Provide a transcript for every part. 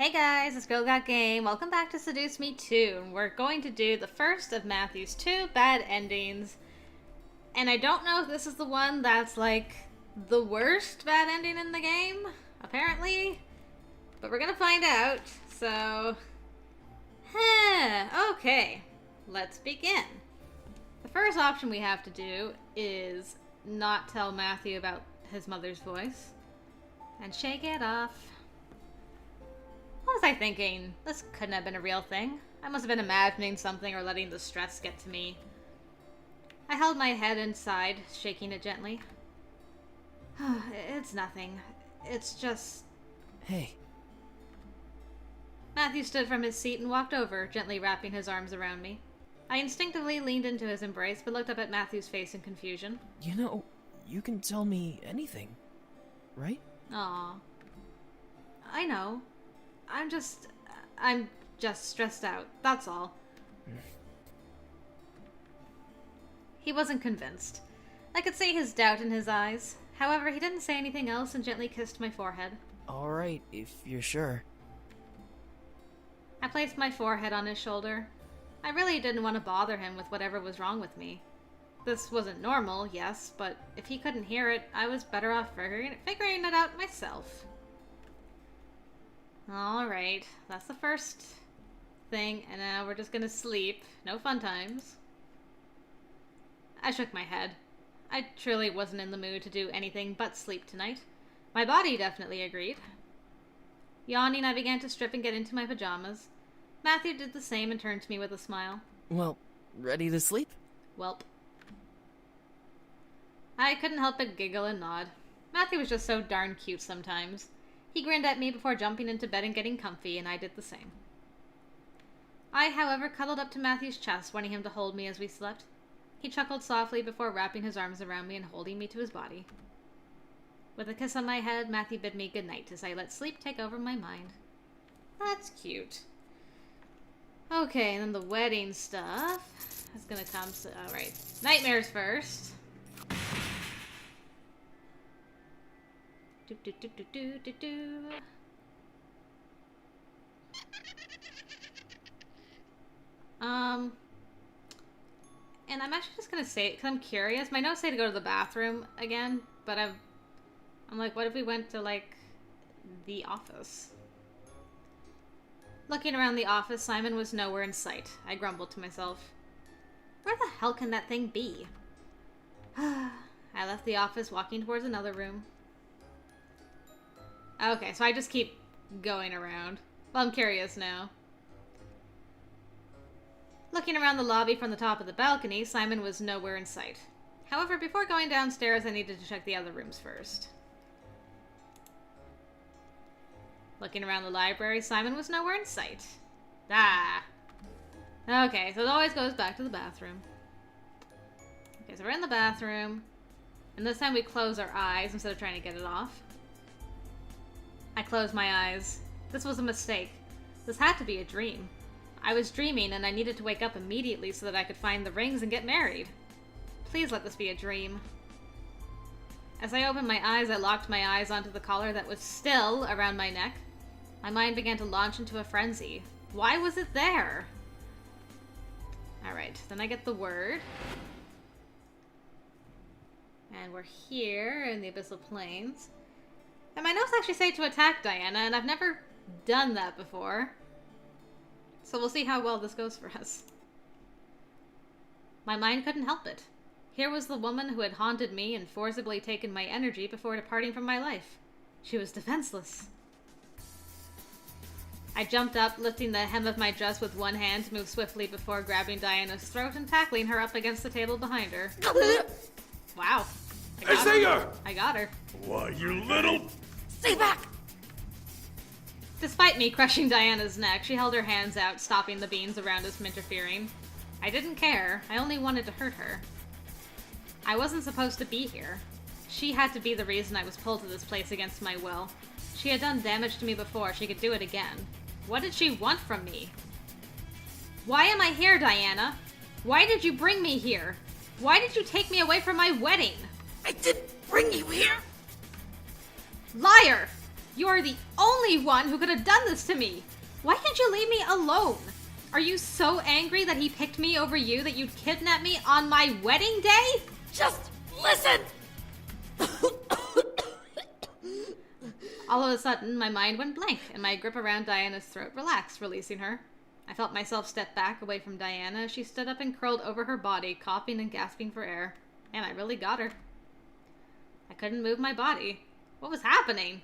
Hey guys, it's Girl Got Game. Welcome back to Seduce Me 2. We're going to do the first of Matthew's 2 bad endings. And I don't know if this is the one that's like the worst bad ending in the game, apparently. But we're gonna find out, so... Okay, let's begin. The first option we have to do is not tell Matthew about his mother's voice. And shake it off. What was I thinking? This couldn't have been a real thing. I must have been imagining something or letting the stress get to me. I held my head inside, shaking it gently. It's nothing. It's just... Hey. Matthew stood from his seat and walked over, gently wrapping his arms around me. I instinctively leaned into his embrace, but looked up at Matthew's face in confusion. You know, you can tell me anything, right? Aw. I know. I'm just stressed out, that's all. He wasn't convinced. I could see his doubt in his eyes. However, he didn't say anything else and gently kissed my forehead. Alright, if you're sure. I placed my forehead on his shoulder. I really didn't want to bother him with whatever was wrong with me. This wasn't normal, yes, but if he couldn't hear it, I was better off figuring it out myself. Alright, that's the first thing, and now we're just gonna sleep. No fun times. I shook my head. I truly wasn't in the mood to do anything but sleep tonight. My body definitely agreed. Yawning, I began to strip and get into my pajamas. Matthew did the same and turned to me with a smile. Well, ready to sleep? Welp. I couldn't help but giggle and nod. Matthew was just so darn cute sometimes. He grinned at me before jumping into bed and getting comfy, and I did the same. I, however, cuddled up to Matthew's chest, wanting him to hold me as we slept. He chuckled softly before wrapping his arms around me and holding me to his body. With a kiss on my head, Matthew bid me good night as I let sleep take over my mind. That's cute. Okay, and then the wedding stuff is gonna come, so, alright. Nightmares first. And I'm actually just gonna say it because I'm curious. My notes say to go to the bathroom again, but I'm like, what if we went to, like, the office? Looking around the office, Simon was nowhere in sight. I grumbled to myself. Where the hell can that thing be? I left the office, walking towards another room. Okay, so I just keep going around. Well, I'm curious now. Looking around the lobby from the top of the balcony, Simon was nowhere in sight. However, before going downstairs, I needed to check the other rooms first. Looking around the library, Simon was nowhere in sight. Ah! Okay, so it always goes back to the bathroom. Okay, so we're in the bathroom. And this time we close our eyes instead of trying to get it off. I closed my eyes. This was a mistake. This had to be a dream. I was dreaming and I needed to wake up immediately so that I could find the rings and get married. Please let this be a dream. As I opened my eyes, I locked my eyes onto the collar that was still around my neck. My mind began to launch into a frenzy. Why was it there? Alright, then I get the word. And we're here in the Abyssal Plains. And my notes actually say to attack Diana, and I've never done that before. So we'll see how well this goes for us. My mind couldn't help it. Here was the woman who had haunted me and forcibly taken my energy before departing from my life. She was defenseless. I jumped up, lifting the hem of my dress with one hand to move swiftly before grabbing Diana's throat and tackling her up against the table behind her. Wow. I see her! I got her. Why, you little... Stay back! Despite me crushing Diana's neck, she held her hands out, stopping the beings around us from interfering. I didn't care. I only wanted to hurt her. I wasn't supposed to be here. She had to be the reason I was pulled to this place against my will. She had done damage to me before. She could do it again. What did she want from me? Why am I here, Diana? Why did you bring me here? Why did you take me away from my wedding? I didn't bring you here! Liar! You are the only one who could have done this to me. Why can't you leave me alone? Are you so angry that he picked me over you that you'd kidnap me on my wedding day? Just listen! All of a sudden, my mind went blank, and my grip around Diana's throat relaxed, releasing her. I felt myself step back away from Diana as she stood up and curled over her body, coughing and gasping for air. And I really got her. I couldn't move my body. What was happening?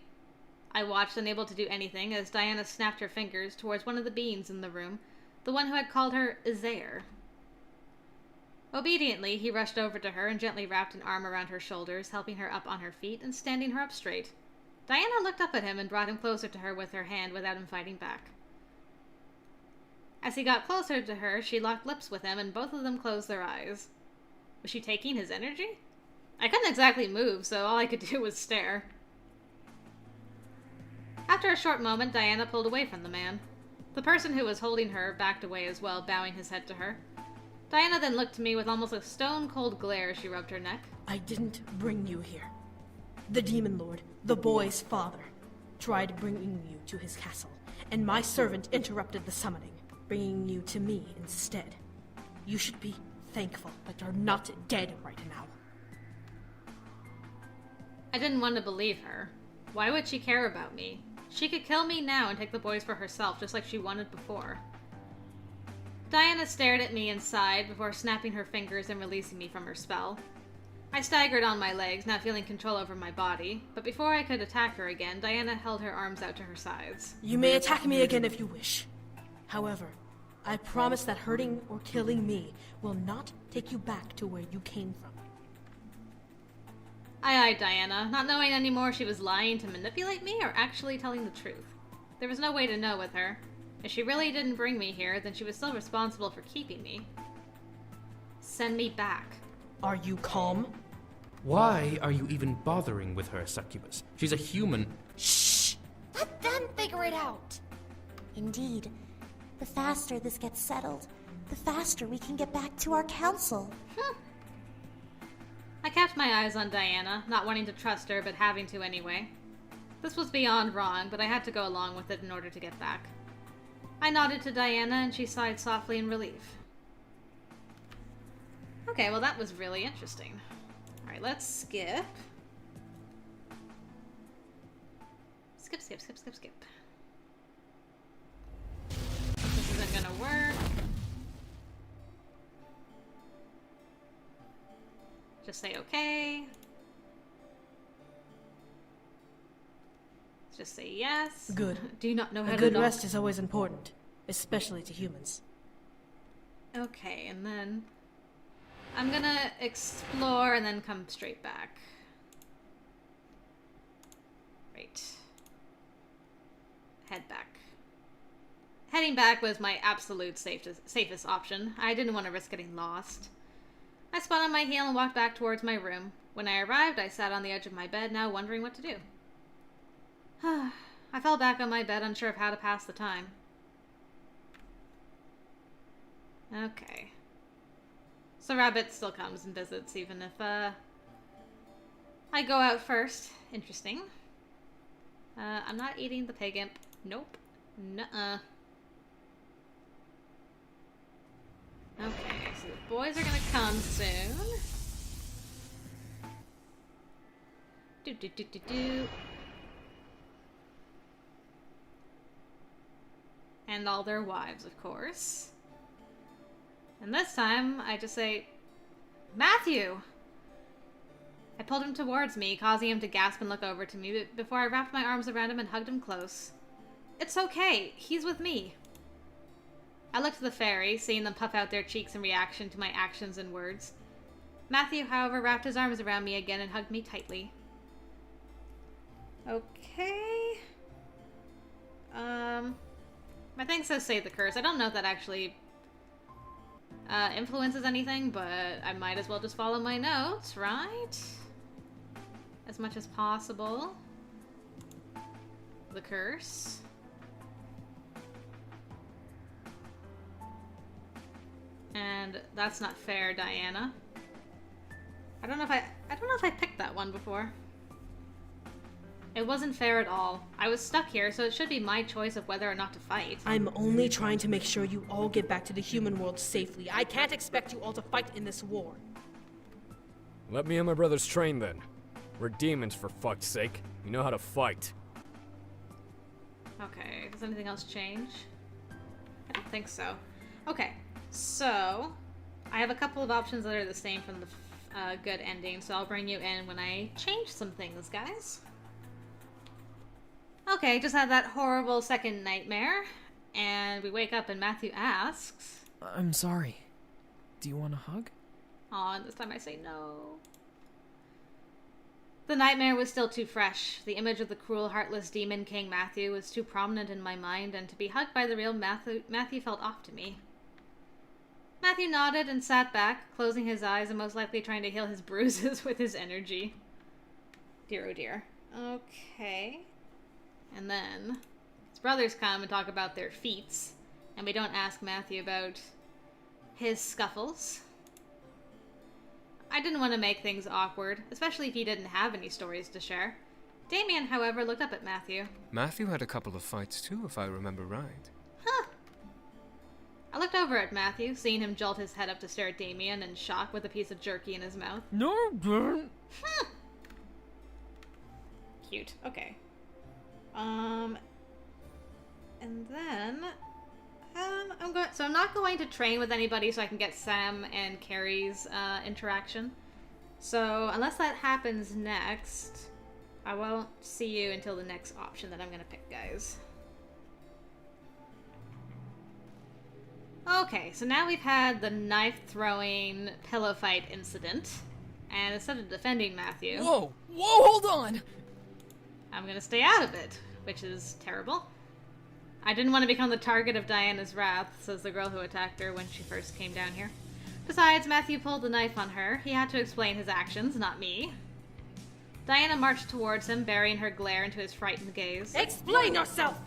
I watched, unable to do anything, as Diana snapped her fingers towards one of the beings in the room, the one who had called her Isaiah. Obediently, he rushed over to her and gently wrapped an arm around her shoulders, helping her up on her feet and standing her up straight. Diana looked up at him and brought him closer to her with her hand without him fighting back. As he got closer to her, she locked lips with him and both of them closed their eyes. Was she taking his energy? I couldn't exactly move, so all I could do was stare. After a short moment, Diana pulled away from the man. The person who was holding her backed away as well, bowing his head to her. Diana then looked to me with almost a stone-cold glare as she rubbed her neck. I didn't bring you here. The Demon Lord, the boy's father, tried bringing you to his castle, and my servant interrupted the summoning, bringing you to me instead. You should be thankful that you're not dead right now. I didn't want to believe her. Why would she care about me? She could kill me now and take the boys for herself, just like she wanted before. Diana stared at me and sighed before snapping her fingers and releasing me from her spell. I staggered on my legs, not feeling control over my body, but before I could attack her again, Diana held her arms out to her sides. You may attack me again if you wish. However, I promise that hurting or killing me will not take you back to where you came from. I eyed Diana, not knowing anymore if she was lying to manipulate me or actually telling the truth. There was no way to know with her. If she really didn't bring me here, then she was still responsible for keeping me. Send me back. Are you calm? Why are you even bothering with her, Succubus? She's a human. Shh! Let them figure it out! Indeed, the faster this gets settled, the faster we can get back to our council. I kept my eyes on Diana, not wanting to trust her, but having to anyway. This was beyond wrong, but I had to go along with it in order to get back. I nodded to Diana, and she sighed softly in relief. Okay, well that was really interesting. Alright, let's skip. Skip, skip, skip, skip, skip. This isn't gonna work. Just say okay. Just say yes. Good. Do you not know how A to good knock? rest is always important, especially to humans. Okay, and then I'm gonna explore and then come straight back. Right. Head back. Heading back was my absolute safest option. I didn't want to risk getting lost. I spun on my heel and walked back towards my room. When I arrived, I sat on the edge of my bed, now wondering what to do. I fell back on my bed, unsure of how to pass the time. Okay. So Rabbit still comes and visits, even if, I go out first. Interesting. I'm not eating the pig imp. Nope. Nuh-uh. Okay, so the boys are gonna come soon. Do. And all their wives, of course. And this time, I just say, Matthew! I pulled him towards me, causing him to gasp and look over to me before I wrapped my arms around him and hugged him close. It's okay. He's with me. I looked at the fairy, seeing them puff out their cheeks in reaction to my actions and words. Matthew, however, wrapped his arms around me again and hugged me tightly. Okay. My thing says say the curse. I don't know if that actually influences anything, but I might as well just follow my notes, right? As much as possible. The curse. And that's not fair, Diana. I don't know if I picked that one before. It wasn't fair at all. I was stuck here, so it should be my choice of whether or not to fight. I'm only trying to make sure you all get back to the human world safely. I can't expect you all to fight in this war. Let me and my brothers train then. We're demons, for fuck's sake. We know how to fight. Okay, does anything else change? I don't think so. Okay, so I have a couple of options that are the same from the good ending, so I'll bring you in when I change some things, guys. Okay, just had that horrible second nightmare, and we wake up and Matthew asks... I'm sorry. Do you want a hug? Aw, and this time I say no. The nightmare was still too fresh. The image of the cruel, heartless demon King Matthew was too prominent in my mind, and to be hugged by the real Matthew felt off to me. Matthew nodded and sat back, closing his eyes and most likely trying to heal his bruises with his energy. Dear oh dear. Okay. And then his brothers come and talk about their feats, and we don't ask Matthew about his scuffles. I didn't want to make things awkward, especially if he didn't have any stories to share. Damien, however, looked up at Matthew. Matthew had a couple of fights too, if I remember right. Huh. I looked over at Matthew, seeing him jolt his head up to stare at Damien in shock with a piece of jerky in his mouth. No, don't. Cute. Okay. And then... I'm not going to train with anybody so I can get Sam and Carrie's interaction. So, unless that happens next, I won't see you until the next option that I'm going to pick, guys. Okay, so now we've had the knife-throwing pillow fight incident. And instead of defending Matthew... Whoa! Hold on! I'm going to stay out of it, which is terrible. I didn't want to become the target of Diana's wrath, says the girl who attacked her when she first came down here. Besides, Matthew pulled the knife on her. He had to explain his actions, not me. Diana marched towards him, burying her glare into his frightened gaze. Explain yourself!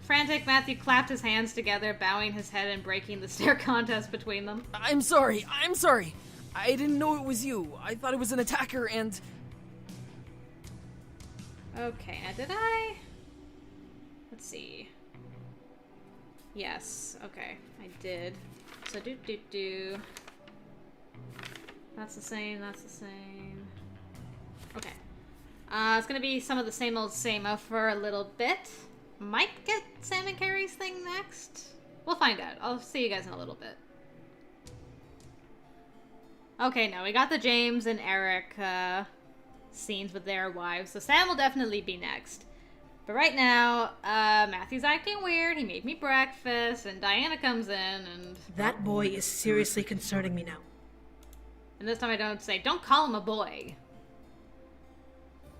Frantic, Matthew clapped his hands together, bowing his head and breaking the stare contest between them. I'm sorry. I didn't know it was you. I thought it was an attacker and... Okay, now did I... Let's see. Yes, okay, I did. So That's the same. Okay. It's gonna be some of the same old for a little bit. Might get Sam and Carrie's thing next. We'll find out. I'll see you guys in a little bit. Okay, now we got the James and Eric scenes with their wives, so Sam will definitely be next. But right now, Matthew's acting weird, he made me breakfast, and Diana comes in, and... That boy is seriously concerning me now. And this time I don't say, don't call him a boy.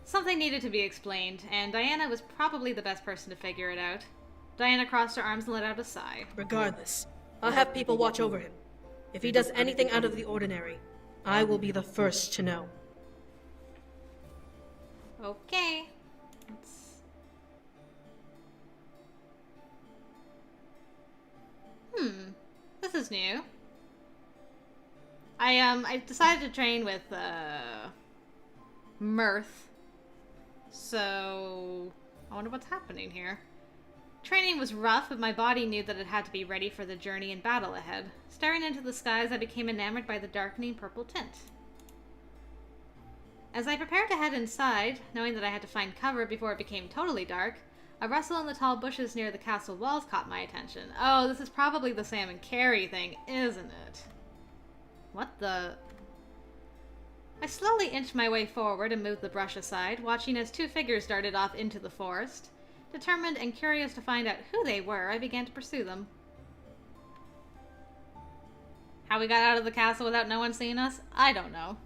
Something needed to be explained, and Diana was probably the best person to figure it out. Diana crossed her arms and let out a sigh. Regardless, I'll have people watch over him. If he does anything out of the ordinary, I will be the first to know. Okay. This is new. I decided to train with, Mirth. So, I wonder what's happening here. Training was rough, but my body knew that it had to be ready for the journey and battle ahead. Staring into the skies, I became enamored by the darkening purple tint. As I prepared to head inside, knowing that I had to find cover before it became totally dark, a rustle in the tall bushes near the castle walls caught my attention. Oh, this is probably the Sam and Carrie thing, isn't it? What the... I slowly inched my way forward and moved the brush aside, watching as two figures darted off into the forest. Determined and curious to find out who they were, I began to pursue them. How we got out of the castle without no one seeing us? I don't know.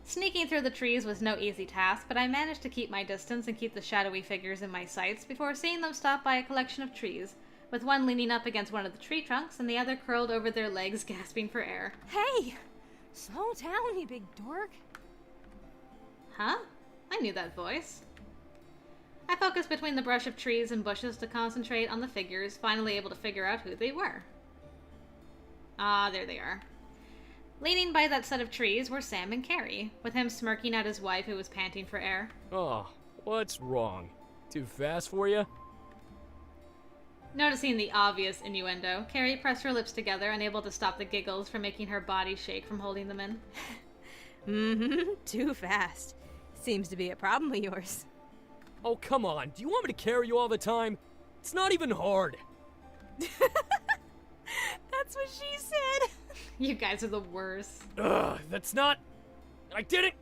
Sneaking through the trees was no easy task, but I managed to keep my distance and keep the shadowy figures in my sights before seeing them stop by a collection of trees, with one leaning up against one of the tree trunks and the other curled over their legs, gasping for air. Hey! Slow down, you big dork. Huh? I knew that voice. I focused between the brush of trees and bushes to concentrate on the figures, finally able to figure out who they were. Ah, there they are. Leaning by that set of trees were Sam and Carrie, with him smirking at his wife who was panting for air. Oh, what's wrong? Too fast for you? Noticing the obvious innuendo, Carrie pressed her lips together, unable to stop the giggles from making her body shake from holding them in. Mm-hmm. Too fast. Seems to be a problem of yours. Oh, come on. Do you want me to carry you all the time? It's not even hard. That's what she said. You guys are the worst. Ugh, that's not... I did it!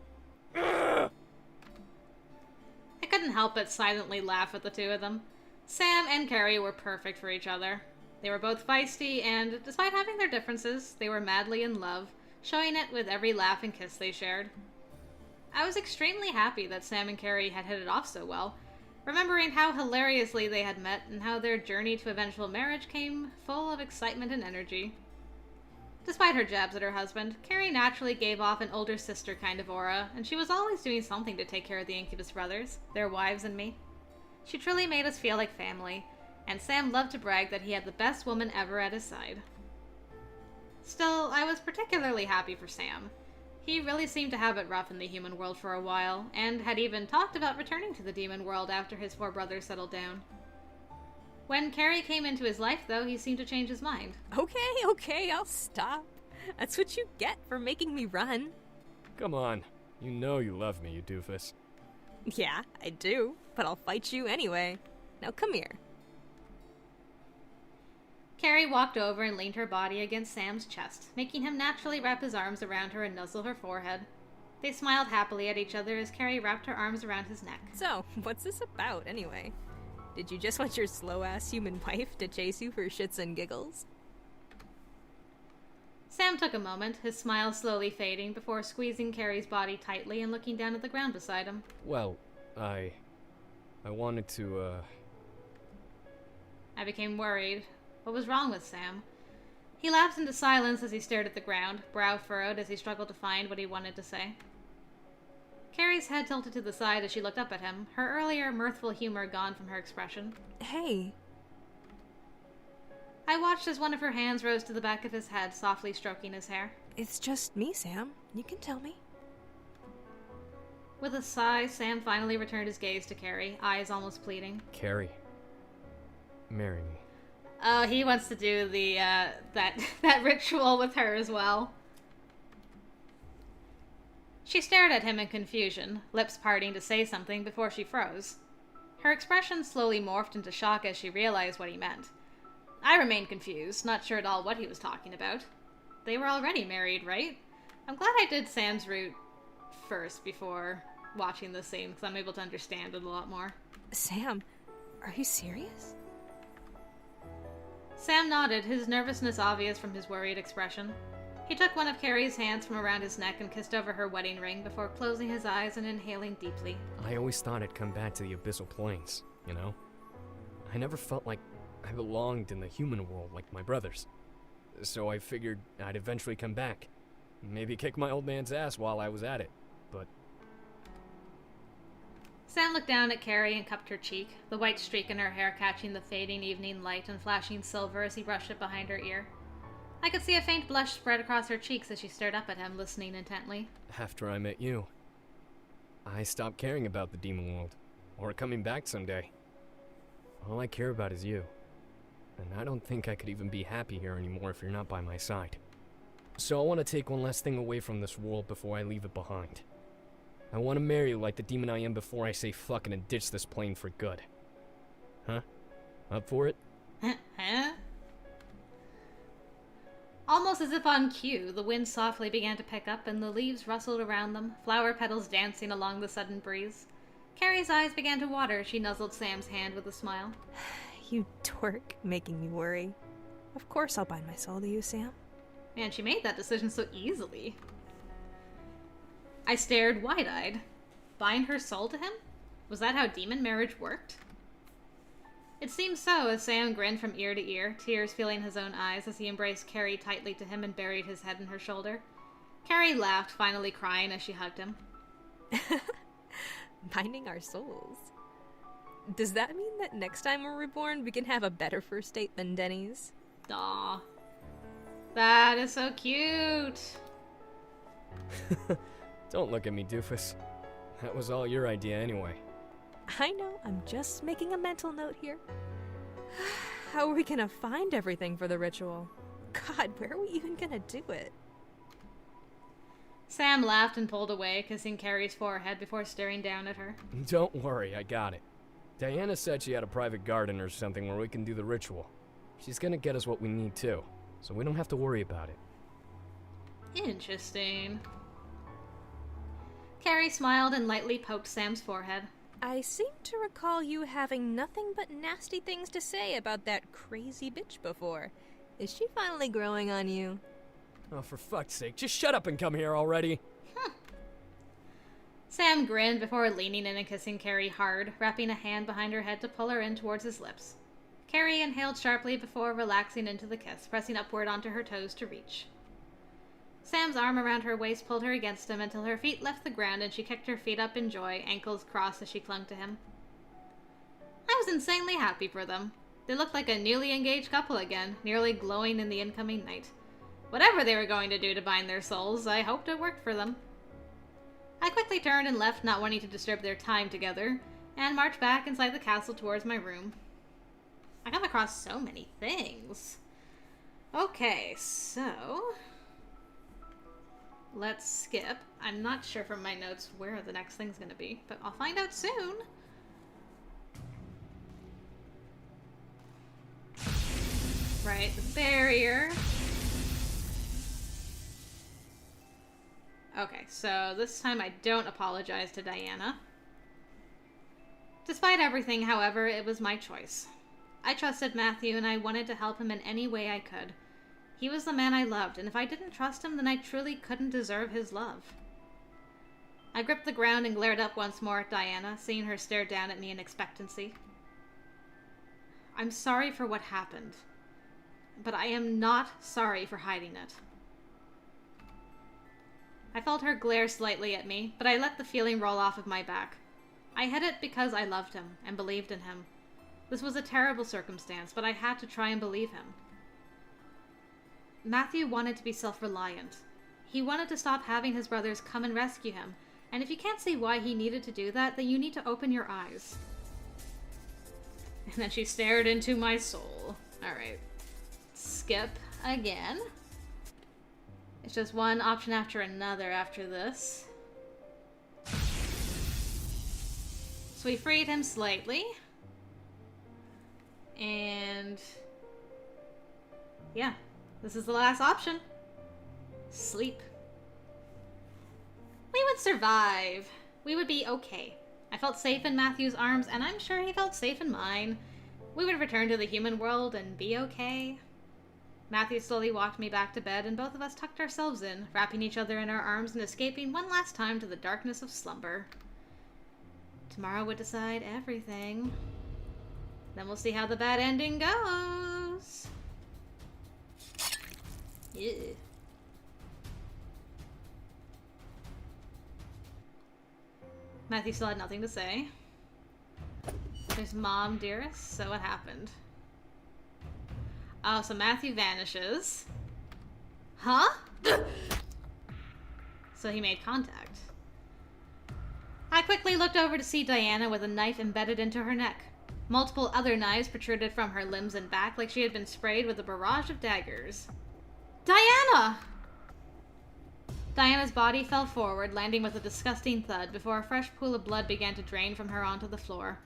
Ugh. I couldn't help but silently laugh at the two of them. Sam and Carrie were perfect for each other. They were both feisty, and despite having their differences, they were madly in love, showing it with every laugh and kiss they shared. I was extremely happy that Sam and Carrie had hit it off so well, remembering how hilariously they had met and how their journey to eventual marriage came full of excitement and energy. Despite her jabs at her husband, Carrie naturally gave off an older sister kind of aura, and she was always doing something to take care of the Incubus Brothers, their wives, and me. She truly made us feel like family, and Sam loved to brag that he had the best woman ever at his side. Still, I was particularly happy for Sam. He really seemed to have it rough in the human world for a while, and had even talked about returning to the demon world after his 4 brothers settled down. When Carrie came into his life, though, he seemed to change his mind. Okay, I'll stop. That's what you get for making me run. Come on. You know you love me, you doofus. Yeah, I do, but I'll fight you anyway. Now come here. Carrie walked over and leaned her body against Sam's chest, making him naturally wrap his arms around her and nuzzle her forehead. They smiled happily at each other as Carrie wrapped her arms around his neck. So, what's this about anyway? Did you just want your slow-ass human wife to chase you for shits and giggles? Sam took a moment, his smile slowly fading before squeezing Carrie's body tightly and looking down at the ground beside him. Well, I wanted to, I became worried. What was wrong with Sam? He lapsed into silence as he stared at the ground, brow furrowed as he struggled to find what he wanted to say. Carrie's head tilted to the side as she looked up at him, her earlier mirthful humor gone from her expression. Hey. I watched as one of her hands rose to the back of his head, softly stroking his hair. It's just me, Sam. You can tell me. With a sigh, Sam finally returned his gaze to Carrie, eyes almost pleading. Carrie. Marry me. Oh, he wants to do the, that ritual with her as well. She stared at him in confusion, lips parting to say something before she froze. Her expression slowly morphed into shock as she realized what he meant. I remained confused, not sure at all what he was talking about. They were already married, right? I'm glad I did Sam's route first before watching this scene, because I'm able to understand it a lot more. Sam, are you serious? Sam nodded, his nervousness obvious from his worried expression. He took one of Carrie's hands from around his neck and kissed over her wedding ring before closing his eyes and inhaling deeply. I always thought I'd come back to the Abyssal Plains, you know? I never felt like I belonged in the human world like my brothers. So I figured I'd eventually come back. Maybe kick my old man's ass while I was at it, but... Sam looked down at Carrie and cupped her cheek, the white streak in her hair catching the fading evening light and flashing silver as he brushed it behind her ear. I could see a faint blush spread across her cheeks as she stared up at him, listening intently. After I met you, I stopped caring about the demon world, or coming back someday. All I care about is you. And I don't think I could even be happy here anymore if you're not by my side. So I want to take one last thing away from this world before I leave it behind. I want to marry you like the demon I am before I say fucking and ditch this plane for good. Huh? Up for it? Huh? Almost as if on cue, the wind softly began to pick up and the leaves rustled around them, flower petals dancing along the sudden breeze. Carrie's eyes began to water as she nuzzled Sam's hand with a smile. You dork, making me worry. Of course I'll bind my soul to you, Sam. Man, she made that decision so easily. I stared wide-eyed. Bind her soul to him? Was that how demon marriage worked? It seemed so as Sam grinned from ear to ear, tears filling his own eyes as he embraced Carrie tightly to him and buried his head in her shoulder. Carrie laughed, finally crying as she hugged him. Binding our souls. Does that mean that next time we're reborn, we can have a better first date than Denny's? Aw. That is so cute. Don't look at me, doofus. That was all your idea anyway. I know, I'm just making a mental note here. How are we gonna find everything for the ritual? God, where are we even gonna do it? Sam laughed and pulled away, kissing Carrie's forehead before staring down at her. Don't worry, I got it. Diana said she had a private garden or something where we can do the ritual. She's gonna get us what we need too, so we don't have to worry about it. Interesting. Carrie smiled and lightly poked Sam's forehead. I seem to recall you having nothing but nasty things to say about that crazy bitch before. Is she finally growing on you? Oh, for fuck's sake, just shut up and come here already. Sam grinned before leaning in and kissing Carrie hard, wrapping a hand behind her head to pull her in towards his lips. Carrie inhaled sharply before relaxing into the kiss, pressing upward onto her toes to reach. Sam's arm around her waist pulled her against him until her feet left the ground and she kicked her feet up in joy, ankles crossed as she clung to him. I was insanely happy for them. They looked like a newly engaged couple again, nearly glowing in the incoming night. Whatever they were going to do to bind their souls, I hoped it worked for them. I quickly turned and left, not wanting to disturb their time together, and marched back inside the castle towards my room. I come across so many things. Okay, so let's skip. I'm not sure from my notes where the next thing's gonna be, but I'll find out soon. Right, the barrier. Okay, so this time I don't apologize to Diana. Despite everything, however, it was my choice. I trusted Matthew and I wanted to help him in any way I could. He was the man I loved, and if I didn't trust him, then I truly couldn't deserve his love. I gripped the ground and glared up once more at Diana, seeing her stare down at me in expectancy. I'm sorry for what happened, but I am not sorry for hiding it. I felt her glare slightly at me, but I let the feeling roll off of my back. I hid it because I loved him and believed in him. This was a terrible circumstance, but I had to try and believe him. Matthew wanted to be self-reliant. He wanted to stop having his brothers come and rescue him, and if you can't see why he needed to do that, then you need to open your eyes. And then she stared into my soul. Alright. Skip again. It's just one option after another after this. So we freed him slightly. And yeah, this is the last option. Sleep. We would survive. We would be okay. I felt safe in Matthew's arms, and I'm sure he felt safe in mine. We would return to the human world and be okay. Matthew slowly walked me back to bed, and both of us tucked ourselves in, wrapping each other in our arms and escaping one last time to the darkness of slumber. Tomorrow would decide everything. Then we'll see how the bad ending goes. Yeah. Matthew still had nothing to say. There's Mom, dearest. So what happened? Oh, so Matthew vanishes. Huh? So he made contact. I quickly looked over to see Diana with a knife embedded into her neck. Multiple other knives protruded from her limbs and back like she had been sprayed with a barrage of daggers. Diana! Diana's body fell forward, landing with a disgusting thud before a fresh pool of blood began to drain from her onto the floor.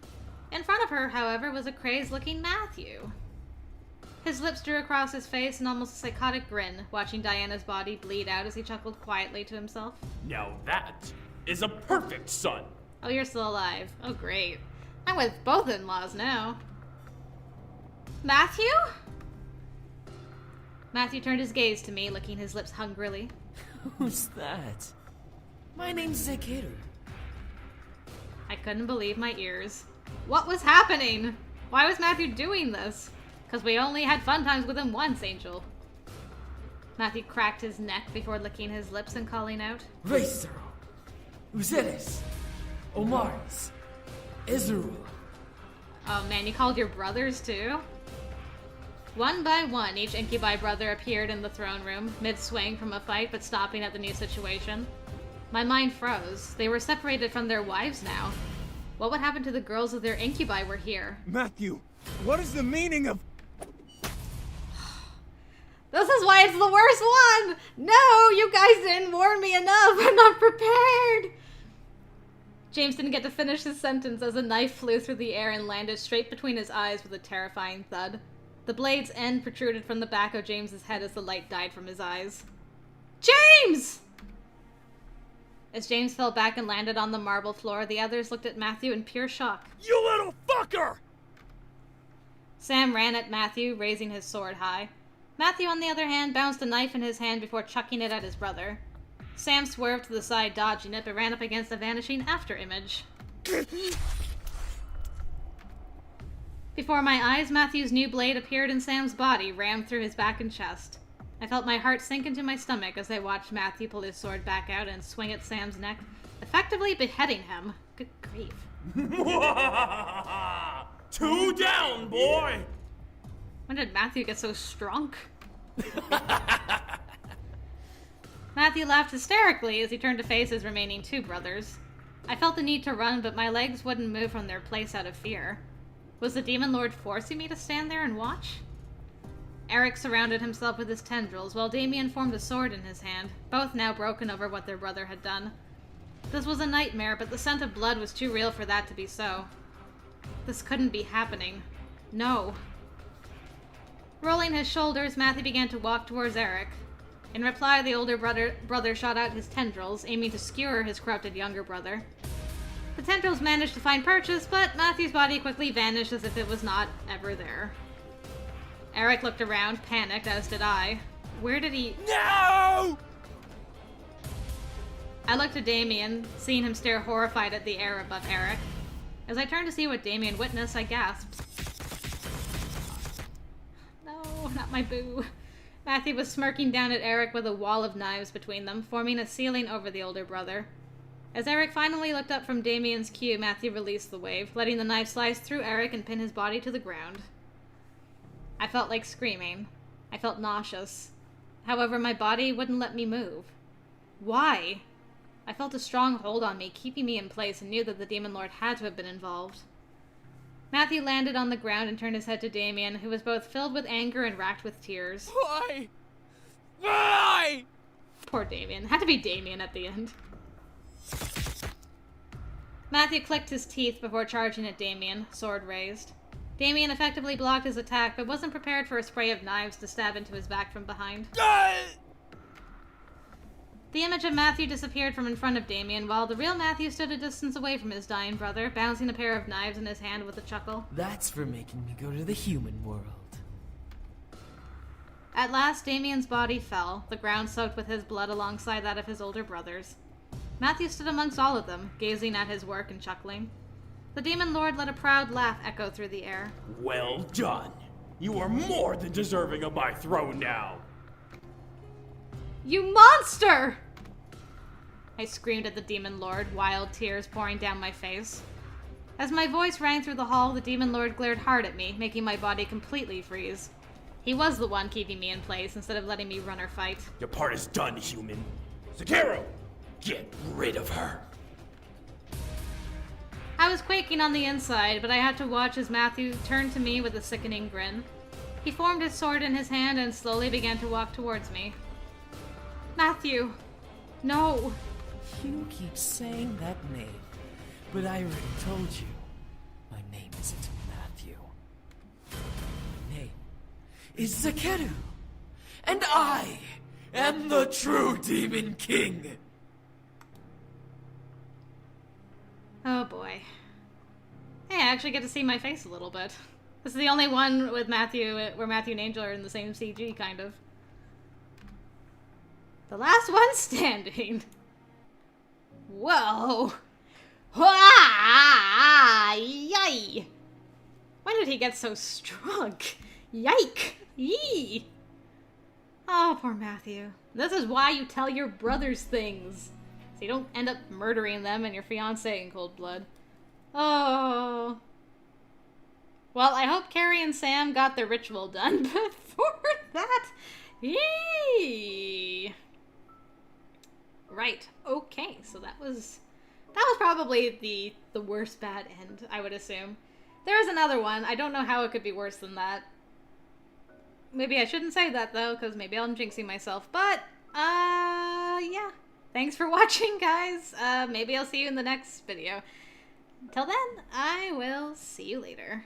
In front of her, however, was a crazed-looking Matthew. His lips drew across his face in almost a psychotic grin, watching Diana's body bleed out as he chuckled quietly to himself. Now that is a perfect son. Oh, you're still alive. Oh, great. I'm with both in-laws now. Matthew? Matthew turned his gaze to me, licking his lips hungrily. Who's that? My name's Zekiru. I couldn't believe my ears. What was happening? Why was Matthew doing this? Because we only had fun times with him once, Angel. Matthew cracked his neck before licking his lips and calling out. Racer, Uzeres, Omaris, Ezreal. Oh man, you called your brothers too? One by one, each Incubi brother appeared in the throne room, mid-swing from a fight, but stopping at the new situation. My mind froze. They were separated from their wives now. What would happen to the girls if their Incubi were here? Matthew, what is the meaning of... This is why it's the worst one! No, you guys didn't warn me enough. I'm not prepared. James didn't get to finish his sentence as a knife flew through the air and landed straight between his eyes with a terrifying thud. The blade's end protruded from the back of James's head as the light died from his eyes. James! As James fell back and landed on the marble floor, the others looked at Matthew in pure shock. You little fucker! Sam ran at Matthew, raising his sword high. Matthew, on the other hand, bounced a knife in his hand before chucking it at his brother. Sam swerved to the side, dodging it, but ran up against a vanishing afterimage. Before my eyes, Matthew's new blade appeared in Sam's body, rammed through his back and chest. I felt my heart sink into my stomach as I watched Matthew pull his sword back out and swing at Sam's neck, effectively beheading him. Good grief. 2 down, boy! When did Matthew get so strong? Matthew laughed hysterically as he turned to face his remaining 2 brothers. I felt the need to run, but my legs wouldn't move from their place out of fear. Was the Demon Lord forcing me to stand there and watch? Eric surrounded himself with his tendrils, while Damien formed a sword in his hand, both now broken over what their brother had done. This was a nightmare, but the scent of blood was too real for that to be so. This couldn't be happening. No. Rolling his shoulders, Matthew began to walk towards Eric. In reply, the older brother shot out his tendrils, aiming to skewer his corrupted younger brother. The tendrils managed to find purchase, but Matthew's body quickly vanished as if it was not ever there. Eric looked around, panicked, as did I. Where did he... No! I looked at Damien, seeing him stare horrified at the air above Eric. As I turned to see what Damien witnessed, I gasped. No, not my boo. Matthew was smirking down at Eric with a wall of knives between them, forming a ceiling over the older brother. As Eric finally looked up from Damien's cue, Matthew released the wave, letting the knife slice through Eric and pin his body to the ground. I felt like screaming. I felt nauseous. However, my body wouldn't let me move. Why? I felt a strong hold on me, keeping me in place, and knew that the Demon Lord had to have been involved. Matthew landed on the ground and turned his head to Damien, who was both filled with anger and racked with tears. Why? Why? Poor Damien. Had to be Damien at the end. Matthew clicked his teeth before charging at Damien, sword raised. Damien effectively blocked his attack, but wasn't prepared for a spray of knives to stab into his back from behind. The image of Matthew disappeared from in front of Damien, while the real Matthew stood a distance away from his dying brother, bouncing a pair of knives in his hand with a chuckle. That's for making me go to the human world. At last, Damien's body fell, the ground soaked with his blood alongside that of his older brothers. Matthew stood amongst all of them, gazing at his work and chuckling. The Demon Lord let a proud laugh echo through the air. Well done. You are more than deserving of my throne now. You monster! I screamed at the Demon Lord, wild tears pouring down my face. As my voice rang through the hall, the Demon Lord glared hard at me, making my body completely freeze. He was the one keeping me in place instead of letting me run or fight. Your part is done, human. Sekiro, get rid of her. I was quaking on the inside, but I had to watch as Matthew turned to me with a sickening grin. He formed his sword in his hand and slowly began to walk towards me. Matthew! No! You keep saying that name, but I already told you. My name isn't Matthew. My name is Zakeru, and I am the true Demon King! Oh boy. Hey, I actually get to see my face a little bit. This is the only one with Matthew, where Matthew and Angel are in the same CG, kind of. The last one standing. Whoa. Yay. When did he get so strong? Yike. Yee. Oh, poor Matthew. This is why you tell your brothers things. So you don't end up murdering them and your fiancé in cold blood. Oh. Well, I hope Carrie and Sam got their ritual done before that. Yay! Right. Okay. So that was probably the worst bad end, I would assume. There is another one. I don't know how it could be worse than that. Maybe I shouldn't say that though, because maybe I'm jinxing myself. But yeah. Thanks for watching, guys. Maybe I'll see you in the next video. Until then, I will see you later.